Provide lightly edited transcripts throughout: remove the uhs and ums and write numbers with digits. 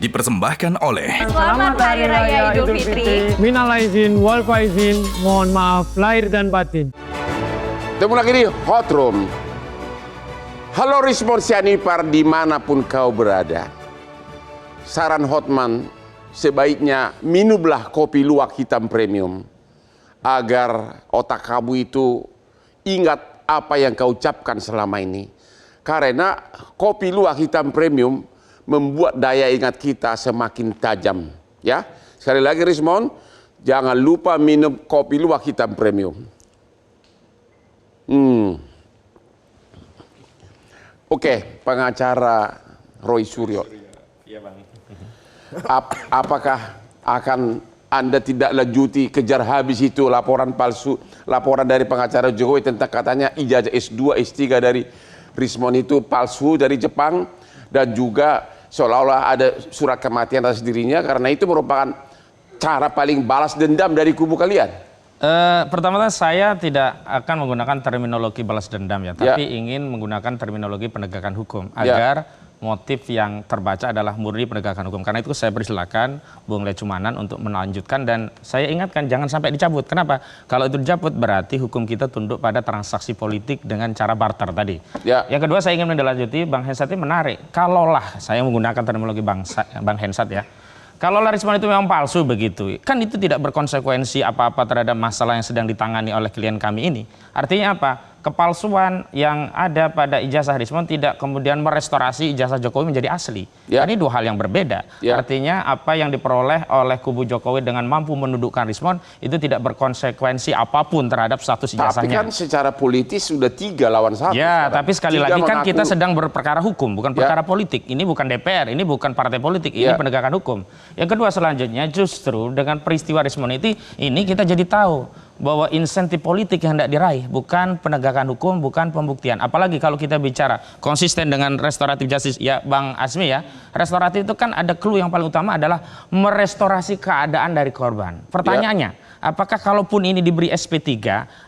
dipersembahkan oleh Selamat Hari Raya Idul Fitri. Minal aizin, wal faizin, mohon maaf lahir dan batin. Ketemu lagi di Hot Room. Halo Respon Sianipar dimanapun kau berada. Saran Hotman, sebaiknya minumlah kopi luwak hitam premium. Agar otak kamu itu ingat apa yang kau ucapkan selama ini. Karena kopi luwak hitam premium membuat daya ingat kita semakin tajam. Ya, sekali lagi Rismon, jangan lupa minum kopi luwak hitam premium. Oke, pengacara Roy Suryo. Apakah akan Anda tidak lanjuti kejar habis itu laporan palsu, laporan dari pengacara Jokowi tentang katanya ijazah S2, S3 dari Rismon itu palsu dari Jepang, dan juga seolah-olah ada surat kematian atas dirinya, karena itu merupakan cara paling balas dendam dari kubu kalian? Pertama-tama saya tidak akan menggunakan terminologi balas dendam ya, tapi ingin menggunakan terminologi penegakan hukum agar motif yang terbaca adalah murni penegakan hukum. Karena itu saya persilakan Bung Lecumanan untuk melanjutkan, dan saya ingatkan jangan sampai dicabut. Kenapa? Kalau itu dicabut berarti hukum kita tunduk pada transaksi politik dengan cara barter tadi. Yang kedua saya ingin mendelanjuti, Bang Hensat ini menarik. Kalaulah saya menggunakan terminologi Bang Hensat ya, kalau Rismon itu memang palsu begitu, kan itu tidak berkonsekuensi apa-apa terhadap masalah yang sedang ditangani oleh klien kami ini. Artinya apa? Kepalsuan yang ada pada ijazah Rismon tidak kemudian merestorasi ijazah Jokowi menjadi asli. Ini dua hal yang berbeda. Artinya apa yang diperoleh oleh kubu Jokowi dengan mampu menundukkan Rismon itu tidak berkonsekuensi apapun terhadap status ijazahnya. Tapi kan secara politis sudah 3 lawan 1. Ya, tapi sekali lagi kan kita sedang berperkara hukum, bukan perkara politik. Ini bukan DPR, ini bukan partai politik, ini penegakan hukum. Yang kedua selanjutnya justru dengan peristiwa Rismon ini kita jadi tahu bahwa insentif politik yang hendak diraih bukan penegakan hukum, bukan pembuktian. Apalagi kalau kita bicara konsisten dengan restoratif justice ya Bang Azmi ya, restoratif itu kan ada clue yang paling utama adalah merestorasi keadaan dari korban. Pertanyaannya, apakah kalaupun ini diberi SP3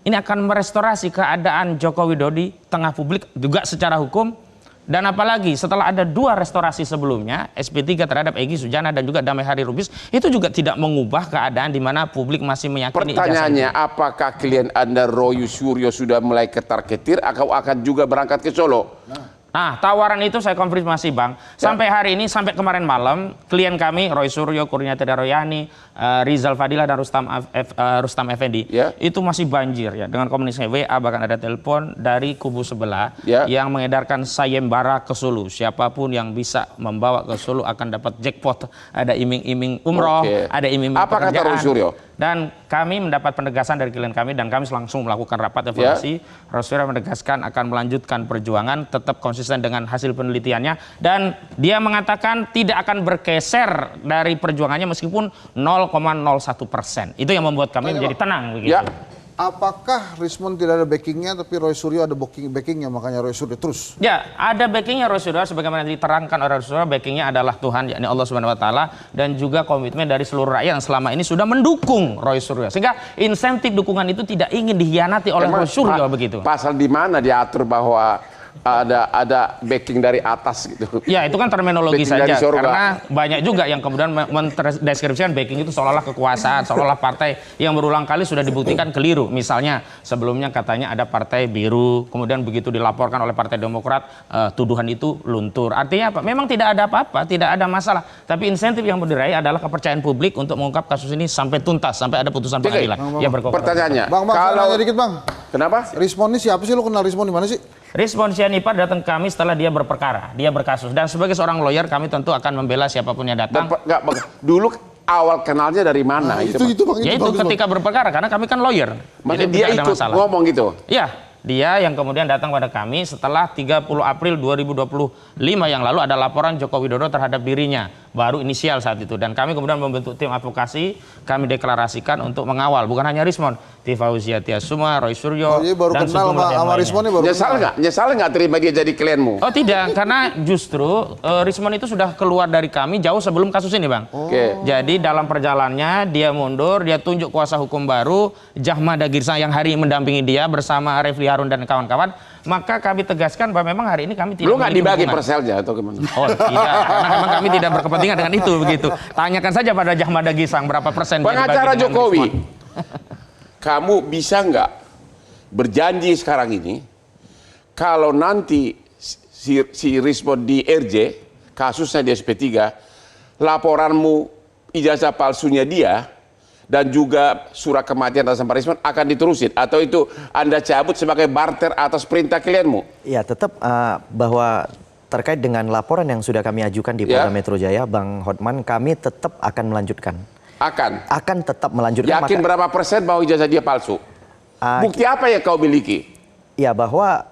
ini akan merestorasi keadaan Joko Widodo di tengah publik juga secara hukum? Dan apalagi setelah ada 2 restorasi sebelumnya, SP3 terhadap Egy Sujana dan juga Damai Hari Rubis, itu juga tidak mengubah keadaan di mana publik masih meyakini. Pertanyaannya, apakah klien Anda Roy Suryo sudah mulai ketar-ketir atau akan juga berangkat ke Solo? Nah, tawaran itu saya konfirmasi Bang. Sampai hari ini, sampai kemarin malam, klien kami Roy Suryo, Kurniati Royani, Rizal Fadila dan Rustam Effendi itu masih banjir ya dengan komunikasi WA, bahkan ada telepon dari kubu sebelah yang mengedarkan sayembara ke Solo. Siapapun yang bisa membawa ke Solo akan dapat jackpot. Ada iming-iming umroh, ada iming-iming apa kata Roy Suryo? Dan kami mendapat penegasan dari klien kami dan kami langsung melakukan rapat evaluasi. Roy Suryo menegaskan akan melanjutkan perjuangan, tetap konsisten dengan hasil penelitiannya, dan dia mengatakan tidak akan bergeser dari perjuangannya meskipun 0,01%. Itu yang membuat kami menjadi tenang begitu. Apakah Rismon tidak ada backingnya, tapi Roy Suryo ada backingnya, makanya Roy Suryo terus? Ya, ada backingnya Roy Suryo, sebagaimana diterangkan oleh Roy Suryo, backingnya adalah Tuhan, yakni Allah Subhanahu Wa Taala, dan juga komitmen dari seluruh rakyat yang selama ini sudah mendukung Roy Suryo, sehingga insentif dukungan itu tidak ingin dihianati oleh Roy Suryo begitu. Pasal di mana diatur bahwa ada backing dari atas gitu? Ya, itu kan terminologi saja, karena banyak juga yang kemudian mendeskripsikan backing itu seolah-olah kekuasaan, seolah-olah partai yang berulang kali sudah dibuktikan keliru. Misalnya sebelumnya katanya ada partai biru, kemudian begitu dilaporkan oleh Partai Demokrat, tuduhan itu luntur. Artinya apa? Memang tidak ada apa-apa, tidak ada masalah. Tapi insentif yang diraih adalah kepercayaan publik untuk mengungkap kasus ini sampai tuntas, sampai ada putusan pengadilan. Pertanyaannya, kalau dikit Bang, kenapa? Rismon ini siapa sih? Lu kenal Rismon di mana sih? Rismon Sianipar datang ke kami setelah dia berperkara, dia berkasus, dan sebagai seorang lawyer kami tentu akan membela siapapun yang datang. Dulu awal kenalnya dari mana? Itu ketika berperkara, karena kami kan lawyer. Jadi dia ikut ngomong gitu? Iya, dia yang kemudian datang pada kami setelah 30 April 2025 yang lalu ada laporan Joko Widodo terhadap dirinya, baru inisial saat itu, dan kami kemudian membentuk tim advokasi, kami deklarasikan untuk mengawal bukan hanya Rismon, Fauzia Tiasuma, Roy Suryo, baru dan kenal sama Rismon. Nyesal nggak terima dia jadi klienmu? Oh tidak, karena justru Rismon itu sudah keluar dari kami jauh sebelum kasus ini Bang. Jadi dalam perjalanannya dia mundur, dia tunjuk kuasa hukum baru, Jahmada Girsa yang hari ini mendampingi dia bersama Refli Harun dan kawan-kawan. maka kami tegaskan bahwa memang hari ini kami tidak Lu nggak memiliki dibagi hubungan. perselnya atau gimana? Oh tidak, karena memang kami tidak berkepentingan dengan itu begitu. Tanyakan saja pada Jahmada Gisang berapa persen dia Pengacara dibagi dengan Jokowi, Rismon. kamu bisa nggak berjanji sekarang ini kalau nanti si Rismon di RJ, kasusnya di SP3, laporanmu ijazah palsunya dia dan juga surat kematian atas nama Rismon akan diterusin atau itu Anda cabut sebagai barter atas perintah klienmu? Ya, tetap bahwa terkait dengan laporan yang sudah kami ajukan di Polda Metro Jaya, Bang Hotman, kami tetap akan melanjutkan. Akan tetap melanjutkan. Yakin berapa persen bahwa ijazah dia palsu? Bukti apa yang kau miliki? Ya, bahwa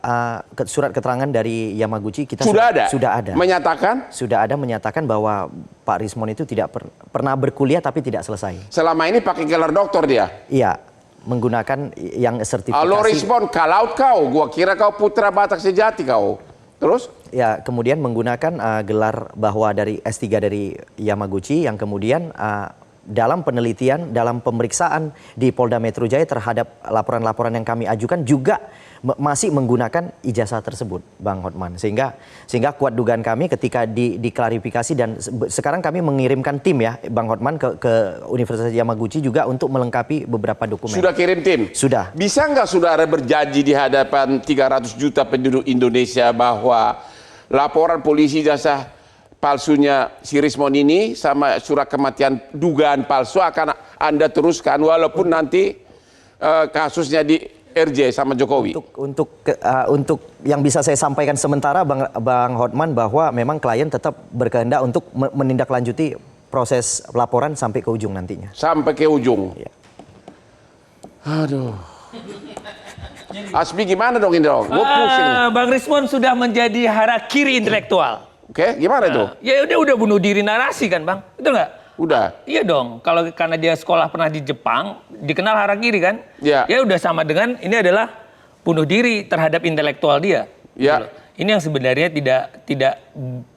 surat keterangan dari Yamaguchi kita sudah ada. Menyatakan? Sudah ada menyatakan bahwa Pak Rismon itu tidak pernah berkuliah tapi tidak selesai. Selama ini pakai gelar doktor dia? Iya, menggunakan yang sertifikasi. Halo Rismon, kalau gua kira kau putra Batak sejati kau. Terus? Ya, kemudian menggunakan gelar bahwa dari S3 dari Yamaguchi yang kemudian dalam penelitian, dalam pemeriksaan di Polda Metro Jaya terhadap laporan-laporan yang kami ajukan juga masih menggunakan ijazah tersebut, Bang Hotman. Sehingga kuat dugaan kami ketika diklarifikasi dan sekarang kami mengirimkan tim ya, Bang Hotman ke Universitas Yamaguchi juga untuk melengkapi beberapa dokumen. Sudah kirim tim? Sudah. Bisa nggak saudara berjanji di hadapan 300 juta penduduk Indonesia bahwa laporan polisi ijazah palsunya si Rismon ini sama surat kematian dugaan palsu akan Anda teruskan walaupun nanti kasusnya di RJ sama Jokowi? Untuk yang bisa saya sampaikan sementara Bang Hotman bahwa memang klien tetap berkehendak untuk menindaklanjuti proses laporan sampai ke ujung nantinya. Sampai ke ujung? Ya. Aduh. Asmi gimana dong ini dong? Gue pusing. Bang Rismon sudah menjadi harakiri intelektual. Oke, gimana itu? Ya udah bunuh diri narasi kan Bang, betul nggak? Udah. Iya dong, karena dia sekolah pernah di Jepang, dikenal harakiri kan? Ya. Ya udah sama dengan ini adalah bunuh diri terhadap intelektual dia. Ya. Gitu. Ini yang sebenarnya tidak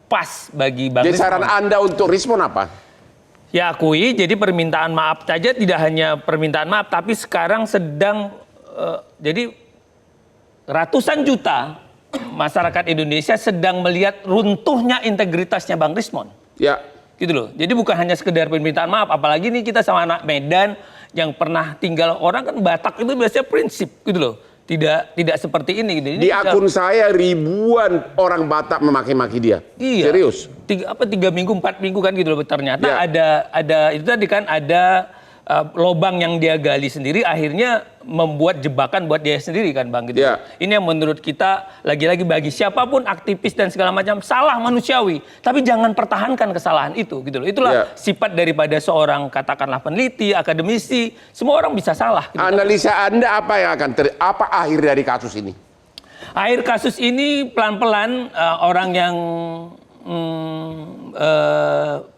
pas bagi Bang Jadi Rismon. saran Anda untuk Rismon apa? Ya akui, jadi permintaan maaf saja tidak hanya permintaan maaf, tapi sekarang sedang jadi ratusan juta masyarakat Indonesia sedang melihat runtuhnya integritasnya Bang Rismon. Ya. Gitu loh. Jadi bukan hanya sekedar permintaan maaf, apalagi nih kita sama anak Medan yang pernah tinggal orang kan Batak itu biasanya prinsip gitu loh. Tidak seperti ini gitu. Ini Di akun saya ribuan orang Batak memaki-maki dia. Iya. Serius. 3 minggu 4 minggu kan gitu loh. Ternyata Ya. ada itu tadi kan ada lobang yang dia gali sendiri akhirnya membuat jebakan buat dia sendiri kan Bang gitu. Ya. Ini yang menurut kita lagi-lagi bagi siapapun aktivis dan segala macam salah manusiawi, tapi jangan pertahankan kesalahan itu gitu loh. Itulah Ya. sifat daripada seorang katakanlah peneliti, akademisi, semua orang bisa salah gitu. Analisa Anda apa yang akan apa akhir dari kasus ini? Akhir kasus ini pelan-pelan orang yang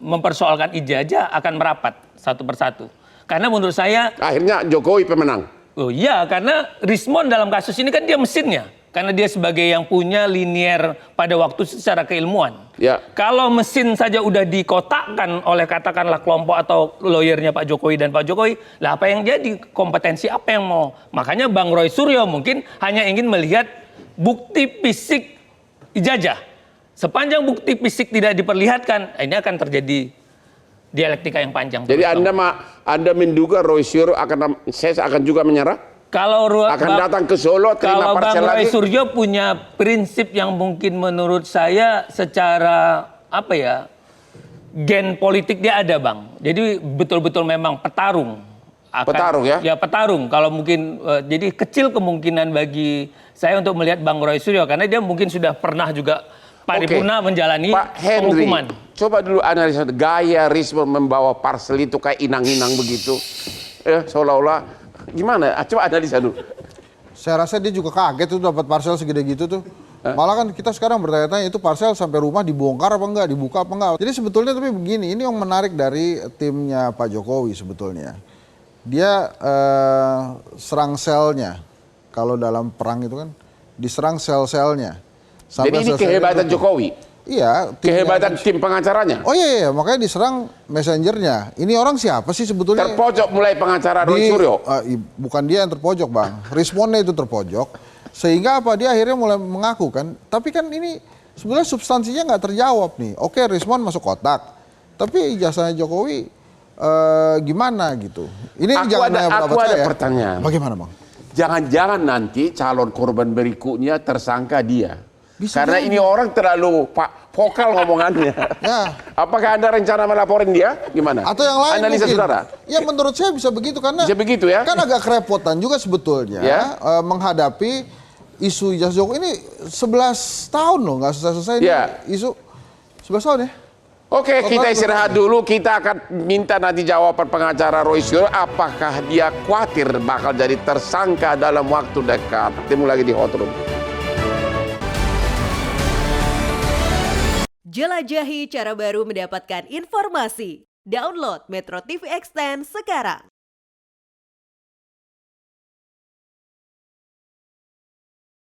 mempersoalkan ijazah akan merapat satu persatu. Karena menurut saya Akhirnya Jokowi pemenang. oh iya, karena Rismon dalam kasus ini kan dia mesinnya. Karena dia sebagai yang punya linier pada waktu secara keilmuan. Ya. Kalau mesin saja udah dikotakkan oleh katakanlah kelompok atau lawyernya Pak Jokowi dan Pak Jokowi, lah apa yang jadi? Kompetensi apa yang mau? Makanya Bang Roy Suryo mungkin hanya ingin melihat bukti fisik ijazah. Sepanjang bukti fisik tidak diperlihatkan, ini akan terjadi dialektika yang panjang. Jadi Anda menduga Roy Suryo akan juga menyerah? Kalau Akan datang ke Solo terima kalau Bang parcel Roy lagi? Suryo punya prinsip yang mungkin menurut saya secara apa ya, gen politik dia ada Bang. Jadi betul-betul memang petarung. Petarung ya? Ya petarung. Kalau mungkin jadi kecil kemungkinan bagi saya untuk melihat Bang Roy Suryo karena dia mungkin sudah pernah juga paripurna menjalani Pak Henry, penghukuman. coba dulu analisa gaya Rismon membawa parcel itu kayak inang-inang begitu. Seolah-olah gimana? Coba analisa dulu. Saya rasa dia juga kaget tuh dapat parcel segede gitu tuh. Malah kan kita sekarang bertanya-tanya itu parcel sampai rumah dibongkar apa enggak, dibuka apa enggak. Jadi sebetulnya tapi begini, ini yang menarik dari timnya Pak Jokowi sebetulnya. Dia serang selnya. Kalau dalam perang itu kan diserang sel-selnya. Jadi ini kehebatan Jokowi? Iya. Kehebatan tim pengacaranya? Oh iya, makanya diserang messengernya. Ini orang siapa sih sebetulnya? Terpojok mulai pengacara Roy Suryo? Bukan dia yang terpojok Bang, Rismonnya itu terpojok. Sehingga apa, dia akhirnya mulai mengaku kan. Tapi kan ini sebenarnya substansinya nggak terjawab nih. Oke, Rismon masuk kotak, tapi ijazahnya Jokowi gimana gitu. Ini Aku ada pertanyaan. Bagaimana Bang? Jangan-jangan nanti calon korban berikutnya tersangka dia. Bisa Karena jadi. ini orang terlalu vokal ngomongannya. Ya. Apakah Anda rencana melaporin dia? Gimana? Atau yang lain Analisa mungkin. saudara? Ya menurut saya bisa begitu karena Bisa begitu ya? kan agak kerepotan juga sebetulnya Ya. menghadapi isu ijazah Jokowi ini 11 tahun loh nggak selesai-selesai ini Ya. isu 11 tahun ya. Oke, kita Total istirahat dulu. Kita akan minta nanti jawaban pengacara Roy Suryo. Apakah dia khawatir bakal jadi tersangka dalam waktu dekat? Ketemu lagi di Hot Room. Jelajahi cara baru mendapatkan informasi. Download Metro TV Extend sekarang.